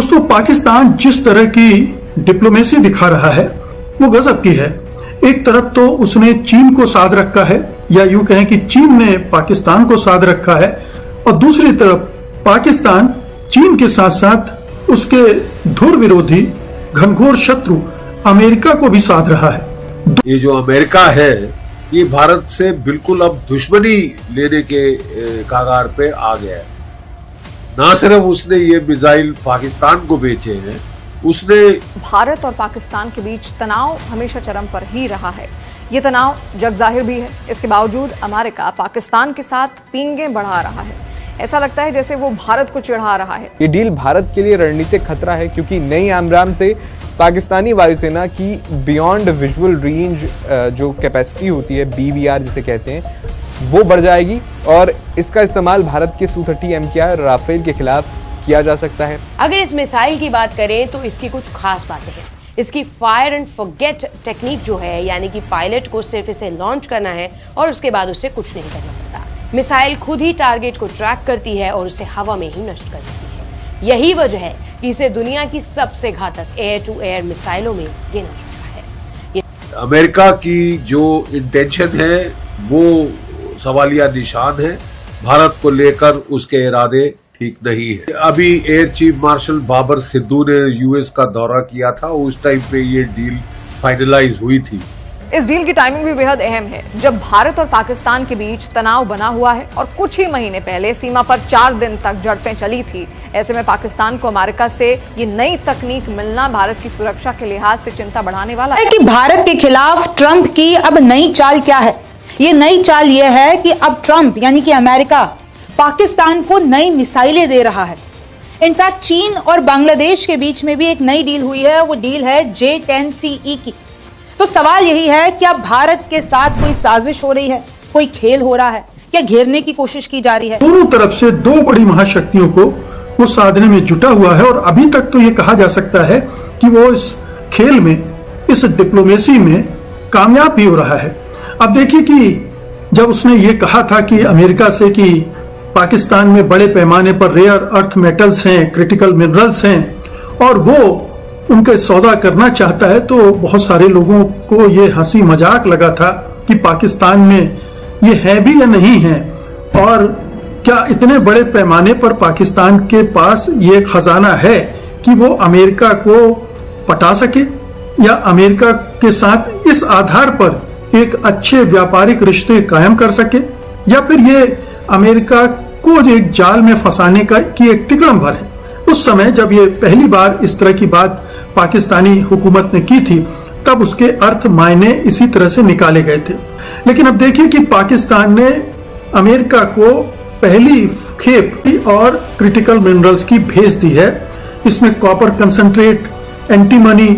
दोस्तों, पाकिस्तान जिस तरह की डिप्लोमेसी दिखा रहा है वो गजब की है। एक तरफ तो उसने चीन को साध रखा है, या यूं कहें कि चीन ने पाकिस्तान को साध रखा है, और दूसरी तरफ पाकिस्तान चीन के साथ साथ उसके धुर विरोधी घनघोर शत्रु अमेरिका को भी साध रहा है। ये जो अमेरिका है ये भारत से बिल्कुल अब दुश्मनी लेने के कगार पे आ गया है। ना सिर्फ उसने ये मिसाइल पाकिस्तान को बेचे हैं, उसने भारत और पाकिस्तान के बीच तनाव हमेशा चरम पर ही रहा है। ये तनाव जग जाहिर भी है। इसके बावजूद अमेरिका पाकिस्तान के साथ पींगें बढ़ा रहा है। ऐसा लगता है जैसे वो भारत को चिढ़ा रहा है। ये डील भारत के लिए रणनीतिक खतरा है, क्योंकि नई AMRAAM से पाकिस्तानी वायुसेना की बियॉन्ड विजुअल रेंज जो कैपेसिटी होती है, BVR जिसे कहते हैं, वो बढ़ जाएगी और इसका इस्तेमाल भारत के Su-30 MKI राफेल के खिलाफ किया जा सकता है। अगर इस मिसाइल की बात करें तो इसकी कुछ खास बातें हैं। इसकी फायर एंड फॉरगेट टेक्निक जो है, यानी कि पायलट को सिर्फ इसे लॉन्च करना है और उसके बाद उसे कुछ नहीं करना पड़ता। मिसाइल खुद ही टारगेट को ट्रैक करती है और उसे हवा में ही नष्ट कर देती है। यही वजह है कि इसे दुनिया की सबसे घातक एयर टू एयर मिसाइलों में गिना जाता है। अमेरिका की जो इंटेंशन है वो सवालिया निशान है। भारत को लेकर उसके इरादे ठीक नहीं है। अभी air chief marshal Babar Sidhu ने यूएस का दौरा किया था, उस टाइम पे ये डील फाइनलाइज हुई थी। इस डील की टाइमिंग भी बेहद अहम है, जब भारत और पाकिस्तान के बीच तनाव बना हुआ है और कुछ ही महीने पहले सीमा पर 4 दिन तक झड़पें चली थी। ऐसे में पाकिस्तान को अमेरिका से ये नई तकनीक मिलना भारत की सुरक्षा के लिहाज से चिंता बढ़ाने वाला है। कि भारत के खिलाफ ट्रंप की अब नई चाल क्या है? ये नई चाल ये है कि अब ट्रंप यानी कि अमेरिका पाकिस्तान को नई मिसाइलें दे रहा है। इनफैक्ट चीन और बांग्लादेश के बीच में भी एक नई डील हुई है, वो डील है J-10CE की। तो सवाल यही है, क्या भारत के साथ कोई साजिश हो रही है, कोई खेल हो रहा है, क्या घेरने की कोशिश की जा रही है? दोनों तरफ से दो बड़ी महाशक्तियों को वो साधने में जुटा हुआ है, और अभी तक तो ये कहा जा सकता है कि वो इस खेल में, इस डिप्लोमेसी में कामयाब भी हो रहा है। अब देखिए कि जब उसने ये कहा था कि अमेरिका से कि पाकिस्तान में बड़े पैमाने पर रेयर अर्थ मेटल्स हैं, क्रिटिकल मिनरल्स हैं, और वो उनका सौदा करना चाहता है, तो बहुत सारे लोगों को ये हंसी मजाक लगा था कि पाकिस्तान में ये है भी या नहीं है, और क्या इतने बड़े पैमाने पर पाकिस्तान के पास ये खजाना है कि वो अमेरिका को पटा सके, या अमेरिका के साथ इस आधार पर एक अच्छे व्यापारिक रिश्ते कायम कर सके, या फिर ये अमेरिका को एक जाल में फंसाने की एक तिकड़म भर है। उस समय जब ये पहली बार इस तरह की बात पाकिस्तानी हुकूमत ने की थी, तब उसके अर्थ मायने इसी तरह से निकाले गए थे। लेकिन अब देखिए कि पाकिस्तान ने अमेरिका को पहली खेप और क्रिटिकल मिनरल्स की भेज दी है। इसमें कॉपर कंसंट्रेट, एंटीमनी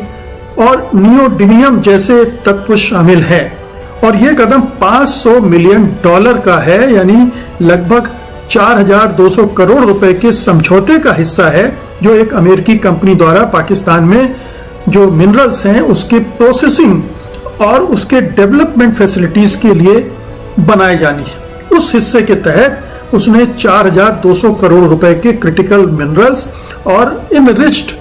और नियोडिमियम जैसे तत्व शामिल है, और यह कदम $500 मिलियन का है, यानी लगभग 4200 करोड़ रुपए के समझौते का हिस्सा है, जो एक अमेरिकी कंपनी द्वारा पाकिस्तान में जो मिनरल्स हैं उसके प्रोसेसिंग और उसके डेवलपमेंट फैसिलिटीज के लिए बनाई जानी है। उस हिस्से के तहत उसने 4200 करोड़ रुपए के क्रिटिकल मिनरल्स और enriched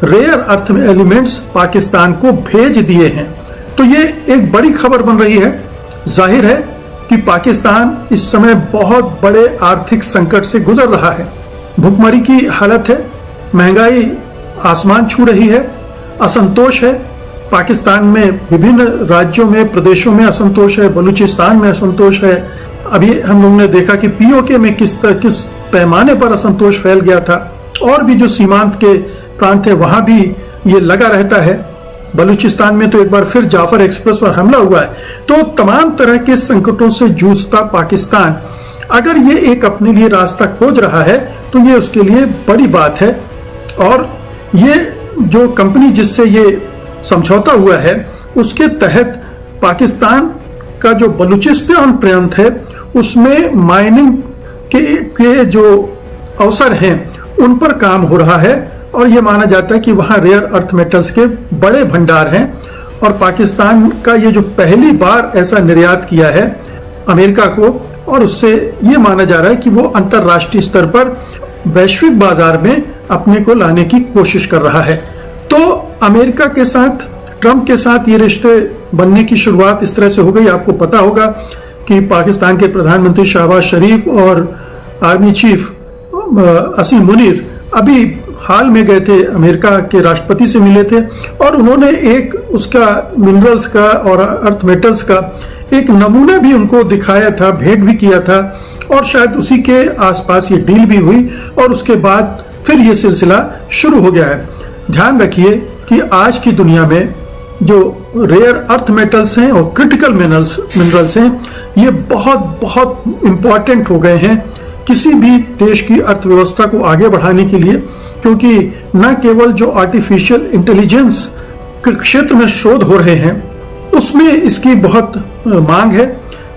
rare earth elements Pakistan को भेज दिए हैं। तो ये एक बड़ी खबर बन रही है। जाहिर है कि पाकिस्तान इस समय बहुत बड़े आर्थिक संकट से गुजर रहा है। भुखमरी की हालत है, महंगाई आसमान छू रही है, असंतोष है। पाकिस्तान में विभिन्न राज्यों में, प्रदेशों में असंतोष है, बलूचिस्तान में असंतोष है। अभी हम लोगों ने देखा कि POK में किस पैमाने पर असंतोष फैल गया था, और भी जो सीमांत के प्रांत है वहां भी ये लगा रहता है। बलूचिस्तान में तो एक बार फिर जाफर एक्सप्रेस पर हमला हुआ है। तो तमाम तरह के संकटों से जूझता पाकिस्तान अगर ये एक अपने लिए रास्ता खोज रहा है, तो ये उसके लिए बड़ी बात है। और ये जो कंपनी जिससे ये समझौता हुआ है, उसके तहत पाकिस्तान का जो बलूचिस्तान प्रांत है उसमें माइनिंग के जो अवसर हैं उन पर काम हो रहा है, और ये माना जाता है कि वहाँ रेयर अर्थ मेटल्स के बड़े भंडार हैं। और पाकिस्तान का ये जो पहली बार ऐसा निर्यात किया है अमेरिका को, और उससे ये माना जा रहा है कि वो अंतर्राष्ट्रीय स्तर पर वैश्विक बाजार में अपने को लाने की कोशिश कर रहा है। तो अमेरिका के साथ, ट्रंप के साथ ये रिश्ते बनने की शुरुआत इस तरह से हो गई। आपको पता होगा कि पाकिस्तान के प्रधानमंत्री शहबाज शरीफ और आर्मी चीफ असीम मुनीर अभी हाल में गए थे, अमेरिका के राष्ट्रपति से मिले थे और उन्होंने एक उसका मिनरल्स का और अर्थ मेटल्स का एक नमूना भी उनको दिखाया था, भेंट भी किया था और शायद उसी के आसपास ये डील भी हुई और उसके बाद फिर ये सिलसिला शुरू हो गया है। ध्यान रखिए कि आज की दुनिया में जो रेयर अर्थ मेटल्स हैं और क्रिटिकल मिनरल्स हैं, ये बहुत बहुत इंपॉर्टेंट हो गए हैं किसी भी देश की अर्थव्यवस्था को आगे बढ़ाने के लिए, क्योंकि न केवल जो आर्टिफिशियल इंटेलिजेंस के क्षेत्र में शोध हो रहे हैं उसमें इसकी बहुत मांग है,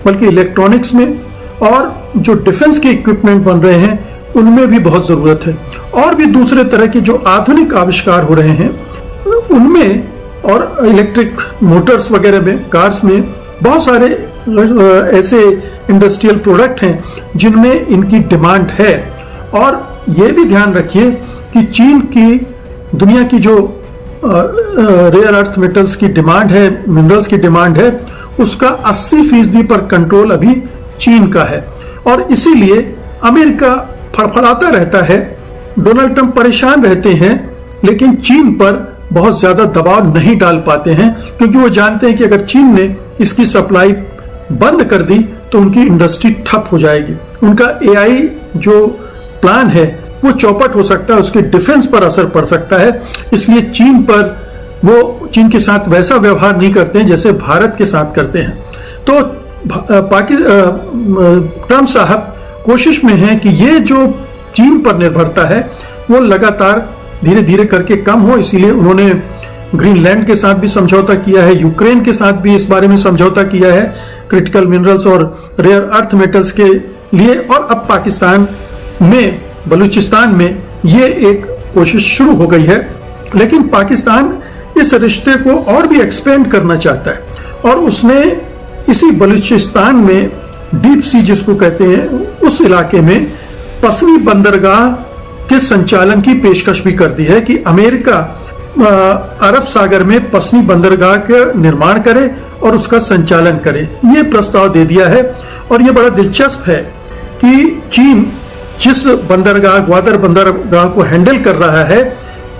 बल्कि इलेक्ट्रॉनिक्स में और जो डिफेंस के इक्विपमेंट बन रहे हैं उनमें भी बहुत जरूरत है। और भी दूसरे तरह के जो आधुनिक आविष्कार हो रहे हैं उनमें और इलेक्ट्रिक मोटर्स वगैरह में, कार्स में बहुत सारे ऐसे इंडस्ट्रियल प्रोडक्ट हैं जिनमें इनकी डिमांड है। और ये भी ध्यान रखिए कि चीन की दुनिया की जो रेयर अर्थ मेटल्स की डिमांड है, मिनरल्स की डिमांड है, उसका 80% पर कंट्रोल अभी चीन का है और इसीलिए अमेरिका फड़फड़ाता रहता है, डोनाल्ड ट्रंप परेशान रहते हैं, लेकिन चीन पर बहुत ज्यादा दबाव नहीं डाल पाते हैं क्योंकि वो जानते हैं कि अगर चीन ने इसकी सप्लाई बंद कर दी तो उनकी इंडस्ट्री ठप हो जाएगी, उनका AI जो प्लान है वो चौपट हो सकता है, उसके डिफेंस पर असर पड़ सकता है। इसलिए चीन के साथ वैसा व्यवहार नहीं करते हैं जैसे भारत के साथ करते हैं। तो ट्रंप साहब कोशिश में हैं कि ये जो चीन पर निर्भरता है वो लगातार धीरे धीरे करके कम हो, इसीलिए उन्होंने ग्रीनलैंड के साथ भी समझौता किया है, यूक्रेन के साथ भी इस बारे में समझौता किया है क्रिटिकल मिनरल्स और रेयर अर्थ मेटल्स के लिए। और अब पाकिस्तान में, बलूचिस्तान में ये एक कोशिश शुरू हो गई है, लेकिन पाकिस्तान इस रिश्ते को और भी एक्सपेंड करना चाहता है और उसने इसी बलूचिस्तान में डीप सी जिसको कहते हैं उस इलाके में पसनी बंदरगाह के संचालन की पेशकश भी कर दी है कि अमेरिका अरब सागर में पसनी बंदरगाह का निर्माण करे और उसका संचालन करे। ये प्रस्ताव दे दिया है और ये बड़ा दिलचस्प है कि चीन जिस बंदरगाह, ग्वादर बंदरगाह को हैंडल कर रहा है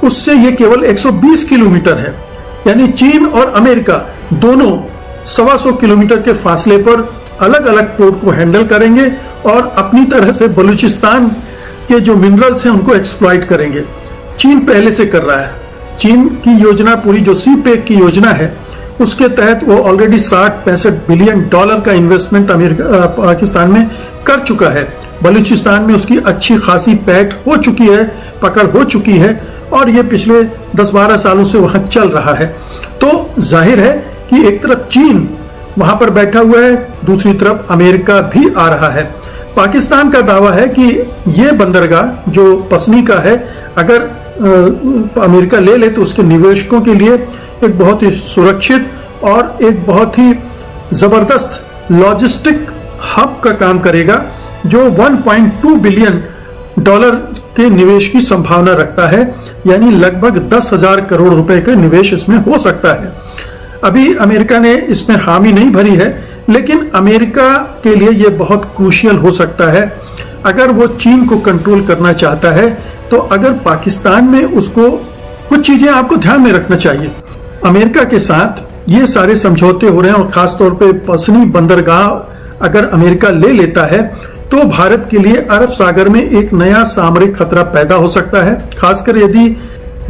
उससे ये केवल 120 किलोमीटर है, यानी चीन और अमेरिका दोनों 125 किलोमीटर के फासले पर अलग अलग पोर्ट को हैंडल करेंगे और अपनी तरह से बलूचिस्तान के जो मिनरल्स हैं उनको एक्सप्लॉइट करेंगे। चीन पहले से कर रहा है। चीन की योजना, पूरी जो CPEC की योजना है उसके तहत वो ऑलरेडी 60-65 बिलियन डॉलर का इन्वेस्टमेंट पाकिस्तान में कर चुका है। बलूचिस्तान में उसकी अच्छी खासी पैठ हो चुकी है, पकड़ हो चुकी है और ये पिछले 10-12 सालों से वहां चल रहा है। तो जाहिर है कि एक तरफ चीन वहां पर बैठा हुआ है, दूसरी तरफ अमेरिका भी आ रहा है। पाकिस्तान का दावा है कि ये बंदरगाह जो पसनी का है, अगर अमेरिका ले ले तो उसके निवेशकों के लिए एक बहुत ही सुरक्षित और एक बहुत ही जबरदस्त लॉजिस्टिक हब का काम करेगा जो 1.2 बिलियन डॉलर के निवेश की संभावना रखता है, यानी लगभग 10,000 करोड़ रुपए का निवेश इसमें हो सकता है। अभी अमेरिका ने इसमें हामी नहीं भरी है, लेकिन अमेरिका के लिए यह बहुत क्रूशियल हो सकता है अगर वो चीन को कंट्रोल करना चाहता है। तो अगर पाकिस्तान में उसको कुछ चीजें आपको ध्यान में रखना चाहिए। अमेरिका के साथ ये सारे समझौते हो रहे हैं और खासतौर पे पसनी बंदरगाह अगर अमेरिका ले लेता है तो भारत के लिए अरब सागर में एक नया सामरिक खतरा पैदा हो सकता है, खासकर यदि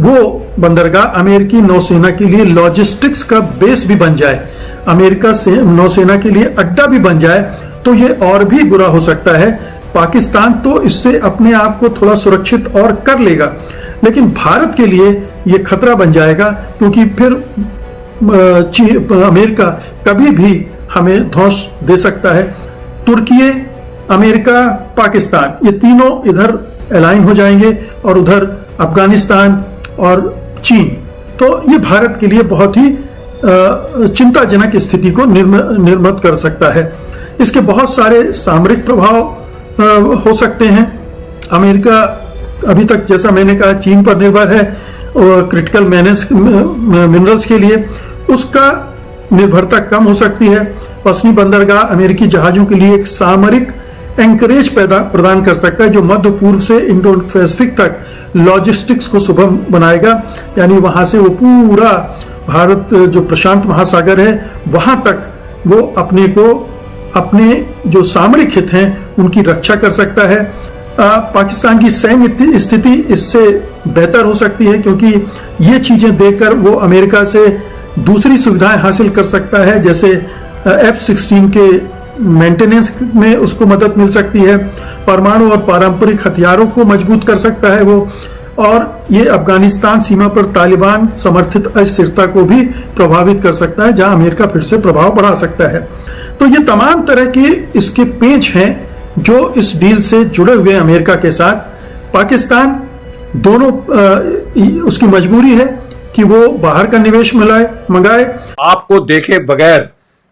वो बंदरगाह अमेरिकी नौसेना के लिए लॉजिस्टिक्स का बेस भी बन जाए, अमेरिका से नौसेना के लिए अड्डा भी बन जाए, तो ये और भी बुरा हो सकता है। पाकिस्तान तो इससे अपने आप को थोड़ा सुरक्षित और कर लेगा, लेकिन भारत के लिए ये खतरा बन जाएगा क्योंकि फिर अमेरिका कभी भी हमें धौंस दे सकता है। तुर्की, अमेरिका, पाकिस्तान, ये तीनों इधर अलाइन हो जाएंगे और उधर अफगानिस्तान और चीन। तो ये भारत के लिए बहुत ही चिंताजनक स्थिति को निर्मित कर सकता है। इसके बहुत सारे सामरिक प्रभाव हो सकते हैं। अमेरिका अभी तक जैसा मैंने कहा चीन पर निर्भर है क्रिटिकल मिनरल्स के लिए, उसका निर्भरता कम हो सकती है। पसनी बंदरगाह अमेरिकी जहाजों के लिए एक सामरिक एंकरेज प्रदान कर सकता है जो मध्य पूर्व से इंडो पैसिफिक तक लॉजिस्टिक्स को सुगम बनाएगा। यानी वहां से वो पूरा भारत जो प्रशांत महासागर है वहां तक वो अपने जो सामरिक हित हैं उनकी रक्षा कर सकता है। पाकिस्तान की सैन्य स्थिति इससे बेहतर हो सकती है क्योंकि ये चीजें देकर वो अमेरिका से दूसरी सुविधाएं हासिल कर सकता है, जैसे F-16 के मेंटेनेंस में उसको मदद मिल सकती है, परमाणु और पारंपरिक हथियारों को मजबूत कर सकता है वो, और ये अफगानिस्तान सीमा पर तालिबान समर्थित अस्थिरता को भी प्रभावित कर सकता है जहां अमेरिका फिर से प्रभाव बढ़ा सकता है। तो ये तमाम तरह के इसके पेच हैं जो इस डील से जुड़े हुए हैं अमेरिका के साथ। पाकिस्तान दोनों उसकी मजबूरी है कि वो बाहर का निवेश मंगाए। आपको देखे बगैर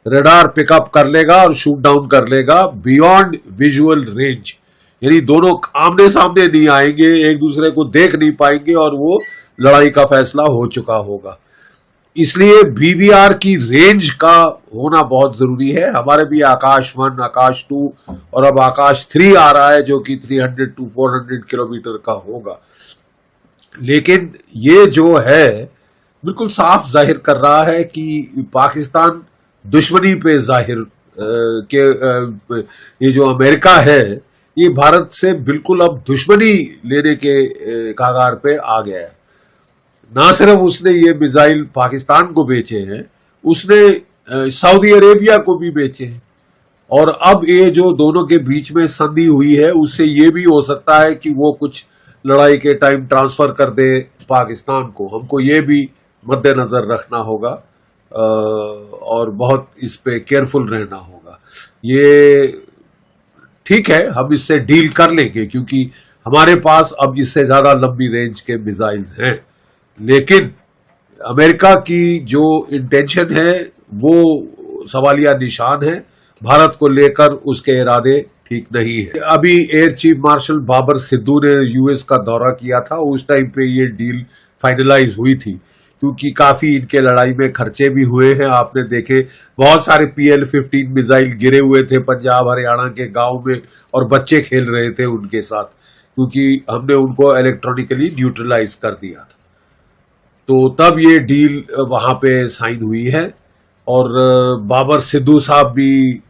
रडार पिकअप कर लेगा और शूट डाउन कर लेगा बियॉन्ड विजुअल रेंज, यानी दोनों आमने सामने नहीं आएंगे, एक दूसरे को देख नहीं पाएंगे और वो लड़ाई का फैसला हो चुका होगा। इसलिए BVR की रेंज का होना बहुत जरूरी है। हमारे भी आकाश 1, आकाश 2 और अब आकाश 3 आ रहा है जो कि 300 to 400 किलोमीटर का होगा। लेकिन ये जो है बिल्कुल साफ जाहिर कर रहा है कि पाकिस्तान दुश्मनी पे जाहिर के ये जो अमेरिका है ये भारत से बिल्कुल अब दुश्मनी लेने के कगार पे आ गया है। ना सिर्फ उसने ये मिसाइल पाकिस्तान को बेचे हैं, उसने सऊदी अरेबिया को भी बेचे हैं, और अब ये जो दोनों के बीच में संधि हुई है उससे ये भी हो सकता है कि वो कुछ लड़ाई के टाइम ट्रांसफर कर दे पाकिस्तान को। हमको ये भी मद्देनजर रखना होगा और बहुत इस पे केयरफुल रहना होगा। ये ठीक है, हम इससे डील कर लेंगे क्योंकि हमारे पास अब इससे ज्यादा लंबी रेंज के मिसाइल्स हैं, लेकिन अमेरिका की जो इंटेंशन है वो सवालिया निशान है। भारत को लेकर उसके इरादे ठीक नहीं है। अभी air chief marshal Babar Sidhu ने यूएस का दौरा किया था, उस टाइम पे ये डील फाइनलाइज हुई थी क्योंकि काफी इनके लड़ाई में खर्चे भी हुए हैं। आपने देखे बहुत सारे PL-15 मिसाइल गिरे हुए थे पंजाब हरियाणा के गांव में और बच्चे खेल रहे थे उनके साथ, क्योंकि हमने उनको इलेक्ट्रॉनिकली न्यूट्रलाइज कर दिया था। तो तब ये डील वहां पे साइन हुई है और बाबर सिद्धू साहब भी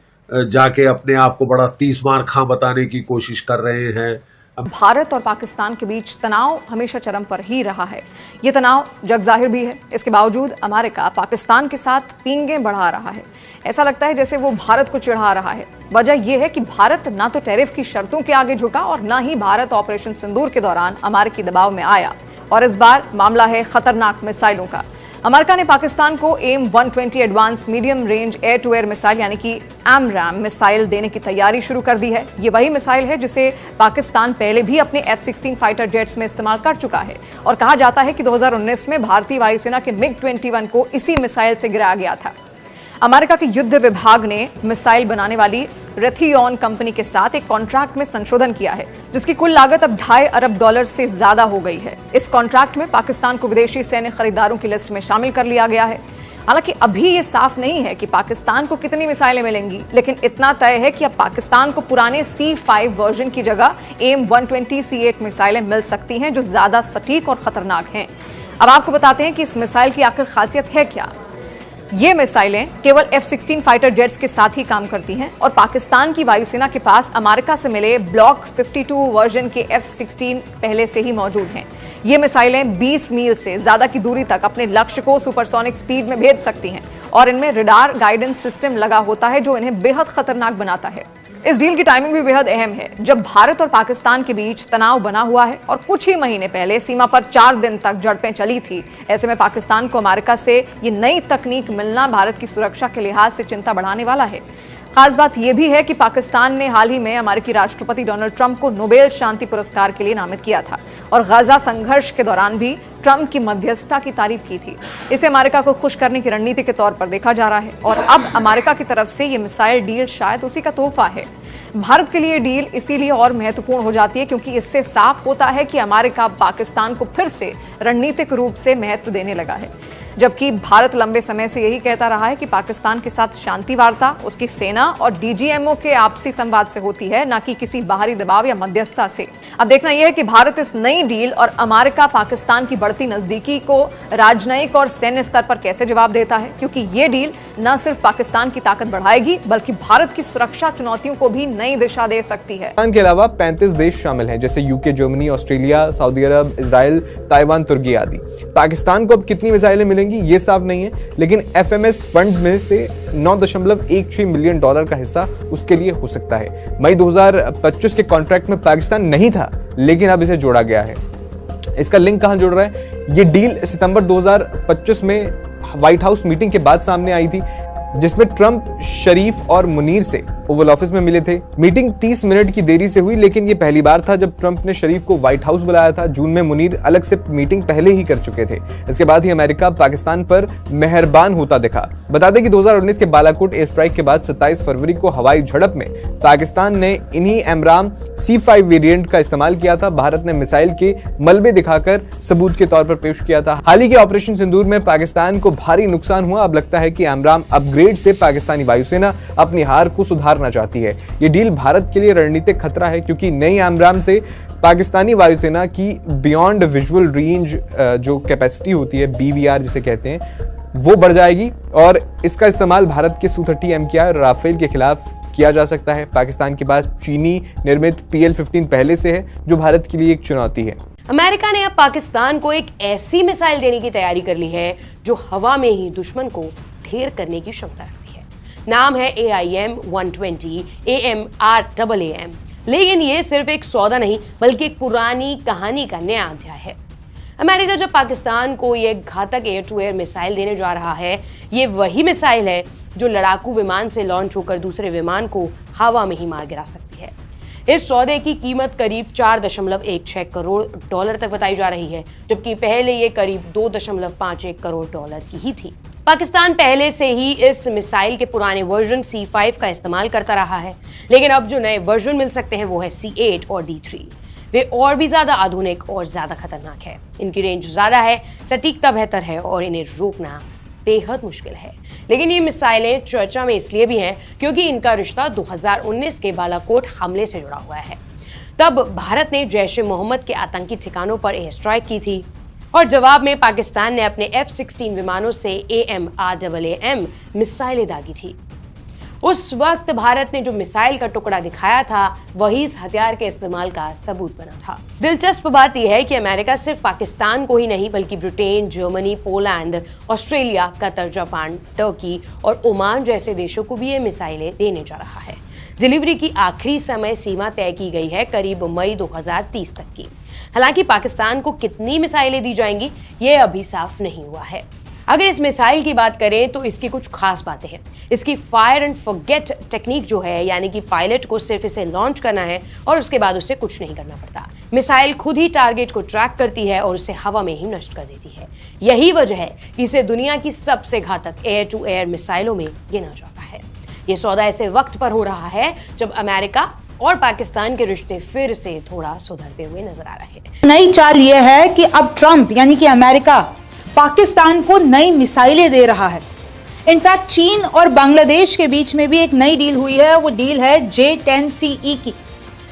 जाके अपने आप को बड़ा 30 मार खां बताने की कोशिश कर रहे हैं। भारत और पाकिस्तान के बीच तनाव हमेशा चरम पर ही रहा है। ये तनाव जगजाहिर भी है। इसके बावजूद अमेरिका पाकिस्तान के साथ पींगें बढ़ा रहा है। ऐसा लगता है जैसे वो भारत को चिढ़ा रहा है। वजह यह है कि भारत ना तो टैरिफ की शर्तों के आगे झुका और ना ही भारत ऑपरेशन सिंदूर के दौरान अमेरिकी दबाव में आया। और इस बार मामला है खतरनाक मिसाइलों का। अमेरिका ने पाकिस्तान को AIM-120 advance medium range air to air missile यानी कि AMRAAM मिसाइल देने की तैयारी शुरू कर दी है। ये वही मिसाइल है जिसे पाकिस्तान पहले भी अपने F-16 फाइटर जेट्स में इस्तेमाल कर चुका है और कहा जाता है कि 2019 में भारतीय वायुसेना के MiG-21 को इसी मिसाइल से गिराया गया था। अमेरिका के युद्ध विभाग ने मिसाइल बनाने वाली रेथियन कंपनी के साथ एक कॉन्ट्रैक्ट में संशोधन किया है जिसकी कुल लागत अब $2.5 अरब से ज्यादा हो गई है। इस कॉन्ट्रैक्ट में पाकिस्तान को विदेशी सैन्य खरीदारों की लिस्ट में शामिल कर लिया गया है। हालांकि अभी ये साफ नहीं है कि पाकिस्तान को कितनी मिसाइलें मिलेंगी, लेकिन इतना तय है कि अब पाकिस्तान को पुराने C5 वर्जन की जगह AIM-120 C8 मिसाइलें मिल सकती हैं जो ज्यादा सटीक और खतरनाक हैं। अब आपको बताते हैं कि इस मिसाइल की आखिर खासियत है क्या। ये मिसाइलें केवल F-16 फाइटर जेट्स के साथ ही काम करती हैं और पाकिस्तान की वायुसेना के पास अमेरिका से मिले ब्लॉक 52 वर्जन के F-16 पहले से ही मौजूद हैं। ये मिसाइलें 20 मील से ज्यादा की दूरी तक अपने लक्ष्य को सुपरसोनिक स्पीड में भेज सकती हैं और इनमें रडार गाइडेंस सिस्टम लगा होता है जो इन्हें बेहद खतरनाक बनाता है। इस डील की टाइमिंग भी बेहद अहम है। जब भारत और पाकिस्तान के बीच तनाव बना हुआ है और कुछ ही महीने पहले सीमा पर 4 दिन तक झड़पें चली थी, ऐसे में पाकिस्तान को अमेरिका से ये नई तकनीक मिलना भारत की सुरक्षा के लिहाज से चिंता बढ़ाने वाला है। खास बात यह भी है कि पाकिस्तान ने हाल ही में अमेरिकी राष्ट्रपति डोनाल्ड ट्रंप को नोबेल शांति पुरस्कार के लिए नामित किया था और गाजा संघर्ष के दौरान भी ट्रंप की मध्यस्थता की तारीफ की थी। इसे अमेरिका को खुश करने की रणनीति के तौर पर देखा जा रहा है और अब अमेरिका की तरफ से यह मिसाइल डील शायद उसी का तोहफा है। भारत के लिए डील इसीलिए और महत्वपूर्ण हो जाती है क्योंकि इससे साफ होता है कि अमेरिका पाकिस्तान को फिर से रणनीतिक रूप से महत्व देने लगा है, जबकि भारत लंबे समय से यही कहता रहा है कि पाकिस्तान के साथ शांति वार्ता उसकी सेना और डीजीएमओ के आपसी संवाद से होती है, न कि किसी बाहरी दबाव या मध्यस्थता से। अब देखना यह है कि भारत इस नई डील और अमेरिका पाकिस्तान की बढ़ती नजदीकी को राजनयिक और सैन्य स्तर पर कैसे जवाब देता है, क्योंकि ये डील न सिर्फ पाकिस्तान की ताकत बढ़ाएगी बल्कि भारत की सुरक्षा चुनौतियों को भी नई दिशा दे सकती है। पाकिस्तान के अलावा 35 देश शामिल हैं, जैसे यूके, जर्मनी, ऑस्ट्रेलिया, सऊदी अरब, इजराइल, ताइवान, तुर्की आदि। पाकिस्तान को अब कितनी मिसाइलें मिलेंगी ये साफ नहीं है, लेकिन एफएमएस फंड में से $9.16 मिलियन का हिस्सा उसके लिए हो सकता है। मई 2025 के कॉन्ट्रैक्ट में पाकिस्तान नहीं था, लेकिन अब इसे जोड़ा गया है। इसका लिंक कहां जुड़ रहा है? ये डील सितंबर 2025 में व्हाइट हाउस मीटिंग के बाद सामने आई थी, जिसमें ट्रंप शरीफ और मुनीर से ओवल ऑफिस में मिले थे। मीटिंग 30 मिनट की देरी से हुई, लेकिन ये पहली बार था जब ट्रंप ने शरीफ को व्हाइट हाउस बुलाया था। जून में मुनीर अलग से मीटिंग पहले ही कर चुके थे। इसके बाद ही अमेरिका पाकिस्तान पर मेहरबान होता दिखा। बता दें कि 2019 के बालाकोट एयर स्ट्राइक के बाद 27 फरवरी को हवाई झड़प में पाकिस्तान ने इन्हीं एमराम C5 वेरिएंट का इस्तेमाल किया था। भारत ने मिसाइल के मलबे दिखाकर सबूत के तौर पर पेश किया था। हाल ही के ऑपरेशन सिंदूर में पाकिस्तान को भारी नुकसान हुआ। अब लगता है कि एमराम अपग्रेड से पाकिस्तानी वायुसेना अपनी हार को सुधारना चाहती है। ये डील भारत के लिए रणनीतिक खतरा है, क्योंकि नई एमराम से पाकिस्तानी वायुसेना की बियॉन्ड विजुअल रेंज जो कैपेसिटी होती है, BVR जिसे कहते हैं, वो बढ़ जाएगी और इसका इस्तेमाल भारत के Su-30 MKI और राफेल के खिलाफ किया जा सकता है। पाकिस्तान के पास चीनी निर्मित PL-15 पहले से है, जो भारत के लिए एक चुनौती है। अमेरिका ने अब पाकिस्तान को एक ऐसी मिसाइल देने की तैयारी कर ली है जो हवा में ही दुश्मन को ढेर करने की क्षमता रखती है। नाम है AIM-120 AMRAAM। लेकिन ये सिर्फ एक सौदा नहीं बल्कि एक पुरानी कहानी का नया अध्याय है। अमेरिका जब पाकिस्तान को ये घातक एयर टू एयर मिसाइल देने जा रहा है, ये वही मिसाइल है जो लड़ाकू विमान से लॉन्च होकर दूसरे विमान को हवा में ही मार गिरा सकती है। इस सौदे की कीमत करीब $4.16 करोड़ तक बताई जा रही है, जबकि पहले ये करीब $2.51 करोड़ की ही थी। पाकिस्तान पहले से ही इस मिसाइल के पुराने वर्जन C5 का इस्तेमाल करता रहा है, लेकिन अब जो नए वर्जन मिल सकते हैं वो है C8 और D3। वे और भी ज्यादा आधुनिक और ज्यादा खतरनाक है। इनकी रेंज ज्यादा है, सटीकता बेहतर है और इन्हें रोकना बेहद मुश्किल है। लेकिन ये मिसाइलें चर्चा में इसलिए भी हैं क्योंकि इनका रिश्ता 2019 के बालाकोट हमले से जुड़ा हुआ है। तब भारत ने जैश-ए-मोहम्मद के आतंकी ठिकानों पर एयर स्ट्राइक की थी और जवाब में पाकिस्तान ने अपने F-16 विमानों से AMRAAM मिसाइलें दागी थी। उस वक्त भारत ने जो मिसाइल का टुकड़ा दिखाया था वही इस हथियार के इस्तेमाल का सबूत बना था। दिलचस्प बात यह है कि अमेरिका सिर्फ पाकिस्तान को ही नहीं बल्कि Britain, Germany, Poland, Australia, Qatar, Japan, Turkey और ओमान जैसे देशों को भी ये मिसाइलें देने जा रहा है। डिलीवरी की आखिरी समय सीमा तय की गई है करीब मई 2030 तक की। हालांकि पाकिस्तान को कितनी मिसाइलें दी जाएंगी ये अभी साफ नहीं हुआ है। अगर इस मिसाइल की बात करें तो इसकी कुछ खास बातें हैं। इसकी फायर एंड फॉरगेट टेक्निक जो है, यानी कि पायलट को सिर्फ इसे लॉन्च करना है और उसके बाद उसे कुछ नहीं करना पड़ता। मिसाइल खुद ही टारगेट को ट्रैक करती है और उसे हवा में ही नष्ट कर देती है। यही वजह है कि इसे दुनिया की सबसे घातक एयर टू एयर मिसाइलों में गिना जाता है। ये सौदा ऐसे वक्त पर हो रहा है जब अमेरिका और पाकिस्तान के रिश्ते फिर से थोड़ा सुधरते हुए नजर आ रहे हैं। नई चाल यह है कि अब ट्रंप यानी कि अमेरिका पाकिस्तान को नई मिसाइलें दे रहा है। इनफैक्ट चीन और बांग्लादेश के बीच में भी एक नई डील हुई है, वो डील है J-10CE की।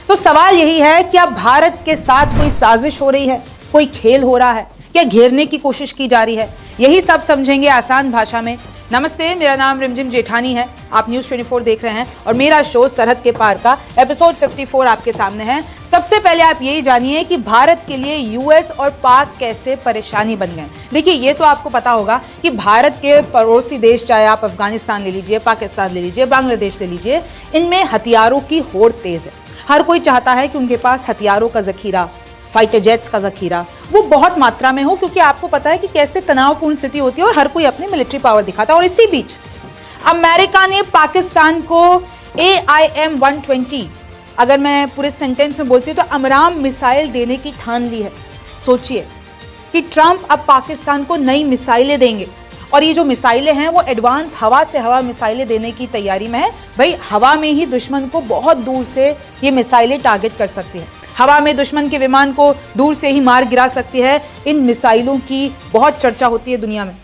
तो सवाल यही है कि अब भारत के साथ कोई साजिश हो रही है, कोई खेल हो रहा है, क्या घेरने की कोशिश की जा रही है? यही सब समझेंगे आसान भाषा में। नमस्ते, मेरा नाम रिमझिम जेठानी है। आप न्यूज़ 24 देख रहे हैं और मेरा शो सरहद के पार का एपिसोड 54 आपके सामने है। सबसे पहले आप यही जानिए कि भारत के लिए यूएस और पाक कैसे परेशानी बन गए। देखिए, ये तो आपको पता होगा कि भारत के पड़ोसी देश, चाहे आप अफगानिस्तान ले लीजिए, पाकिस्तान ले लीजिए, बांग्लादेश ले लीजिए, इनमें हथियारों की होड़ तेज है। हर कोई चाहता है कि उनके पास हथियारों का जखीरा, फाइटर जेट्स का जखीरा वो बहुत मात्रा में हो, क्योंकि आपको पता है कि कैसे तनावपूर्ण स्थिति होती है और हर कोई अपनी मिलिट्री पावर दिखाता है। और इसी बीच अमेरिका ने पाकिस्तान को AIM-120, अगर मैं पूरे सेंटेंस में बोलती हूँ तो अमराम मिसाइल देने की ठान ली है। सोचिए कि ट्रंप अब पाकिस्तान को नई मिसाइलें देंगे, और ये जो मिसाइलें हैं वो एडवांस हवा से हवा मिसाइलें देने की तैयारी में है। भाई हवा में ही दुश्मन को बहुत दूर से ये मिसाइलें टारगेट कर सकती है, हवा में दुश्मन के विमान को दूर से ही मार गिरा सकती है। इन मिसाइलों की बहुत चर्चा होती है दुनिया में।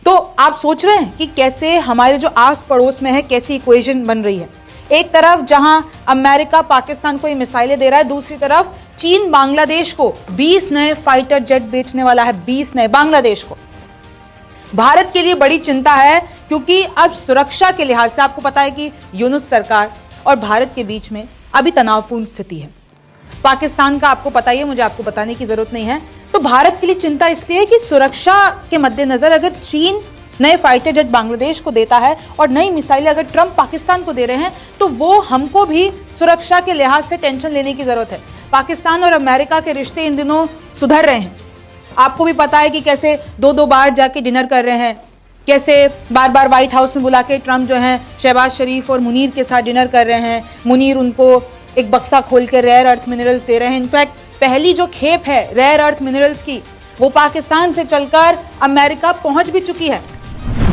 तो आप सोच रहे हैं कि कैसे हमारे जो आस पड़ोस में है कैसी इक्वेशन बन रही है। एक तरफ जहां अमेरिका पाकिस्तान को ये मिसाइलें दे रहा है, दूसरी तरफ चीन बांग्लादेश को 20 नए फाइटर जेट बेचने वाला है। 20 नए बांग्लादेश को। भारत के लिए बड़ी चिंता है, क्योंकि अब सुरक्षा के लिहाज से आपको पता है कि यूनुस सरकार और भारत के बीच में अभी तनावपूर्ण स्थिति है। पाकिस्तान का आपको पता ही है, मुझे आपको बताने की जरूरत नहीं है। तो भारत के लिए चिंता इसलिए है कि सुरक्षा के मद्देनजर अगर चीन नए फाइटर जेट बांग्लादेश को देता है और नई मिसाइलें अगर ट्रंप पाकिस्तान को दे रहे हैं, तो वो हमको भी सुरक्षा के लिहाज से टेंशन लेने की जरूरत है। पाकिस्तान और अमेरिका के रिश्ते इन दिनों सुधर रहे हैं। आपको भी पता है कि कैसे दो बार जाके डिनर कर रहे हैं, कैसे बार बार व्हाइट हाउस में बुला के ट्रंप जो है शहबाज शरीफ और मुनीर के साथ डिनर कर रहे हैं। मुनीर उनको एक बक्सा खोल के रेयर अर्थ मिनरल्स दे रहे हैं। इनफैक्ट पहली जो खेप है रेयर अर्थ मिनरल्स की, वो पाकिस्तान से चलकर अमेरिका पहुंच भी चुकी है।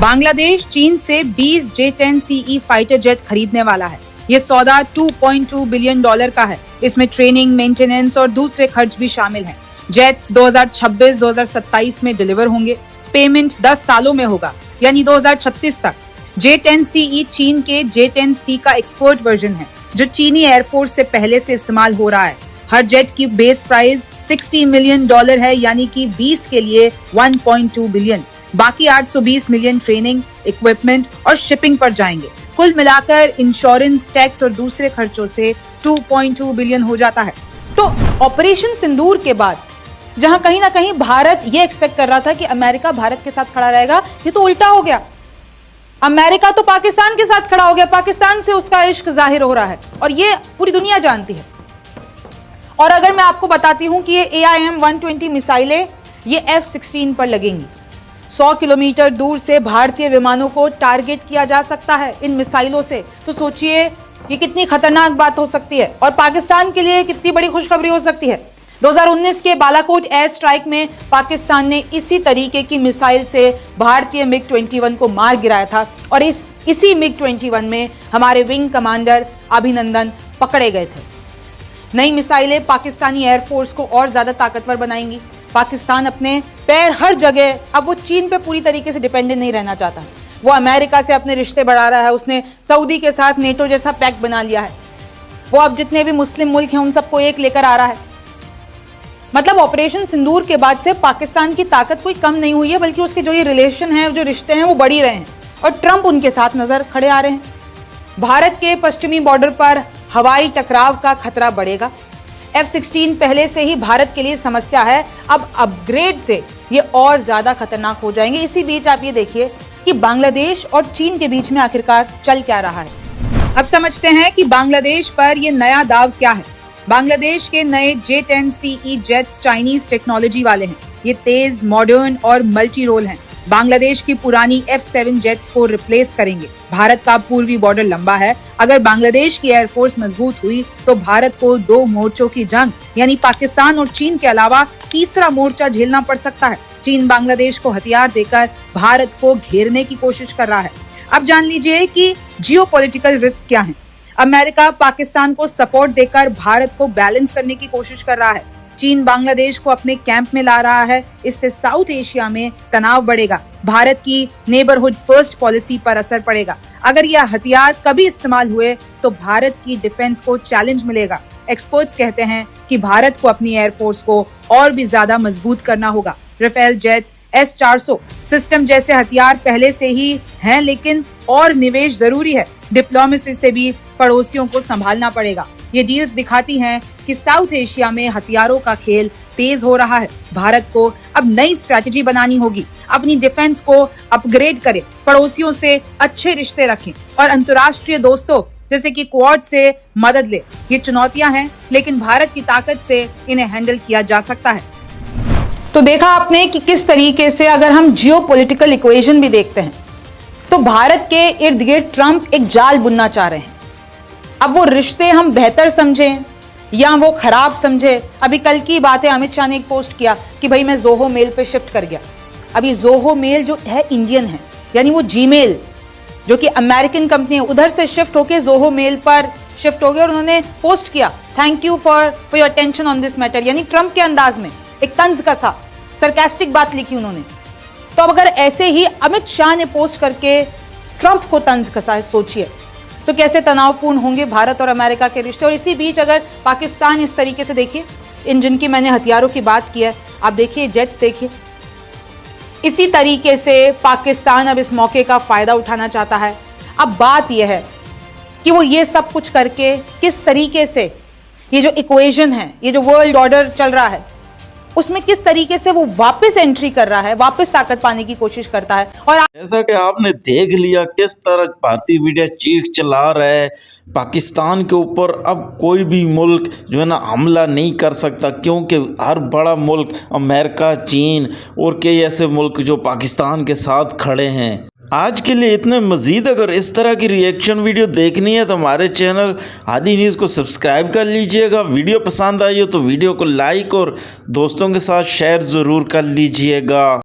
बांग्लादेश चीन से 20 J-10CE फाइटर जेट खरीदने वाला है। ये सौदा $2.2 बिलियन का है। इसमें ट्रेनिंग, मेंटेनेंस और दूसरे खर्च भी शामिल हैं। जेट्स 2026-2027 में डिलीवर होंगे। पेमेंट 10 सालों में होगा, यानी 2036 तक। J-10CE चीन के J-10C का एक्सपोर्ट वर्जन है, जो चीनी एयरफोर्स से पहले से इस्तेमाल हो रहा है। हर जेट की बेस प्राइस $60 मिलियन है, यानी कि 20 के लिए 1.2 बिलियन। बाकी 820 मिलियन ट्रेनिंग, इक्विपमेंट और शिपिंग पर जाएंगे। कुल मिलाकर इंश्योरेंस, टैक्स और दूसरे खर्चों से 2.2 बिलियन हो जाता है। तो ऑपरेशन सिंदूर के बाद जहां कहीं ना कहीं भारत ये एक्सपेक्ट कर रहा था कि अमेरिका भारत के साथ खड़ा रहेगा, ये तो उल्टा हो गया। अमेरिका तो पाकिस्तान के साथ खड़ा हो गया, पाकिस्तान से उसका इश्क जाहिर हो रहा है, और ये पूरी दुनिया जानती है। और अगर मैं आपको बताती हूं कि ये AIM-120 मिसाइलें ये F-16 पर लगेंगी। 100 किलोमीटर दूर से भारतीय विमानों को टारगेट किया जा सकता है इन मिसाइलों से। तो सोचिए ये कितनी खतरनाक बात हो सकती है, और पाकिस्तान के लिए कितनी बड़ी खुशखबरी हो सकती है। 2019 के बालाकोट एयर स्ट्राइक में पाकिस्तान ने इसी तरीके की मिसाइल से भारतीय MiG-21 को मार गिराया था, और इसी MiG-21 में हमारे विंग कमांडर अभिनंदन पकड़े गए थे। नई मिसाइलें पाकिस्तानी एयरफोर्स को और ज्यादा ताकतवर बनाएंगी। पाकिस्तान अपने पैर हर जगह, अब वो चीन पे पूरी तरीके से डिपेंडेंट नहीं रहना चाहता। वो अमेरिका से अपने रिश्ते बढ़ा रहा है, उसने सऊदी के साथ नेटो जैसा पैक्ट बना लिया है। वो अब जितने भी मुस्लिम मुल्क हैं उन सबको एक लेकर आ रहा है। मतलब ऑपरेशन सिंदूर के बाद से पाकिस्तान की ताकत कोई कम नहीं हुई है, बल्कि उसके जो ये रिलेशन है, जो रिश्ते हैं, वो बढ़ ही रहे हैं, और ट्रंप उनके साथ नजर खड़े आ रहे हैं। भारत के पश्चिमी बॉर्डर पर हवाई टकराव का खतरा बढ़ेगा। F-16 पहले से ही भारत के लिए समस्या है, अब अपग्रेड से ये और ज्यादा खतरनाक हो जाएंगे। इसी बीच आप ये देखिए कि बांग्लादेश और चीन के बीच में आखिरकार चल क्या रहा है। अब समझते हैं कि बांग्लादेश पर ये नया दाव क्या है। बांग्लादेश के नए J-10CE जेट्स चाइनीज टेक्नोलॉजी वाले हैं। ये तेज, मॉडर्न और मल्टी रोल हैं। बांग्लादेश की पुरानी F-7 जेट्स को रिप्लेस करेंगे। भारत का पूर्वी बॉर्डर लंबा है। अगर बांग्लादेश की एयरफोर्स मजबूत हुई तो भारत को 2 मोर्चों की जंग, यानी पाकिस्तान और चीन के अलावा तीसरा मोर्चा झेलना पड़ सकता है। चीन बांग्लादेश को हथियार देकर भारत को घेरने की कोशिश कर रहा है। अब जान लीजिए कि जियोपॉलिटिकल रिस्क क्या है। अमेरिका पाकिस्तान को सपोर्ट देकर भारत को बैलेंस करने की कोशिश कर रहा है। चीन बांग्लादेश को अपने कैंप में ला रहा है। इससे साउथ एशिया में तनाव बढ़ेगा। भारत की नेबरहुड फर्स्ट पॉलिसी पर असर पड़ेगा। अगर यह हथियार कभी इस्तेमाल हुए तो भारत की डिफेंस को चैलेंज मिलेगा। एक्सपर्ट्स कहते हैं कि भारत को अपनी एयरफोर्स को और भी ज्यादा मजबूत करना होगा। राफेल जेट्स, S-400 सिस्टम जैसे हथियार पहले से ही हैं, लेकिन और निवेश जरूरी है। डिप्लोमेसी से भी पड़ोसियों को संभालना पड़ेगा। ये डील्स दिखाती हैं कि साउथ एशिया में हथियारों का खेल तेज हो रहा है। भारत को अब नई स्ट्रैटेजी बनानी होगी। अपनी डिफेंस को अपग्रेड करें, पड़ोसियों से अच्छे रिश्ते रखें और अंतर्राष्ट्रीय दोस्तों जैसे कि क्वाड से मदद ले। ये चुनौतियां हैं, लेकिन भारत की ताकत से इन्हें हैंडल किया जा सकता है। तो देखा आपने कि किस तरीके से अगर हम जियोपॉलिटिकल इक्वेशन भी देखते हैं तो भारत के इर्द गिर्द ट्रंप एक जाल बुनना चाह रहे हैं। अब वो रिश्ते हम बेहतर समझें या वो खराब समझे, अभी कल की बात है, अमित शाह ने एक पोस्ट किया कि भाई मैं जोहो मेल पे शिफ्ट कर गया। अभी जोहो मेल जो है इंडियन है, यानी वो जीमेल जो कि अमेरिकन कंपनी है, उधर से शिफ्ट होके जोहो मेल पर शिफ्ट हो गया। और उन्होंने पोस्ट किया thank you for your attention on this matter, यानी ट्रंप के अंदाज में एक तंज कसा सरकास्टिक बात लिखी उन्होंने। तो अब अगर ऐसे ही अमित शाह ने पोस्ट करके ट्रंप को तंज कसा है, सोचिए तो कैसे तनावपूर्ण होंगे भारत और अमेरिका के रिश्ते। और इसी बीच अगर पाकिस्तान इस तरीके से, देखिए इन जिनकी मैंने हथियारों की बात की है, आप देखिए जेट्स देखिए, इसी तरीके से पाकिस्तान अब इस मौके का फायदा उठाना चाहता है। अब बात यह है कि वो ये सब कुछ करके किस तरीके से ये जो इक्वेशन है, ये जो वर्ल्ड ऑर्डर चल रहा है, उसमें किस तरीके से वो वापस एंट्री कर रहा है, वापस ताकत पाने की कोशिश करता है। और जैसा कि आपने देख लिया किस तरह भारतीय मीडिया चीख चला रहा है पाकिस्तान के ऊपर। अब कोई भी मुल्क जो है ना हमला नहीं कर सकता, क्योंकि हर बड़ा मुल्क अमेरिका, चीन और कई ऐसे मुल्क जो पाकिस्तान के साथ खड़े हैं। आज के लिए इतने। मज़ीद अगर इस तरह की रिएक्शन वीडियो देखनी है तो हमारे चैनल हादी न्यूज़ को सब्सक्राइब कर लीजिएगा। वीडियो पसंद आई हो तो वीडियो को लाइक और दोस्तों के साथ शेयर ज़रूर कर लीजिएगा।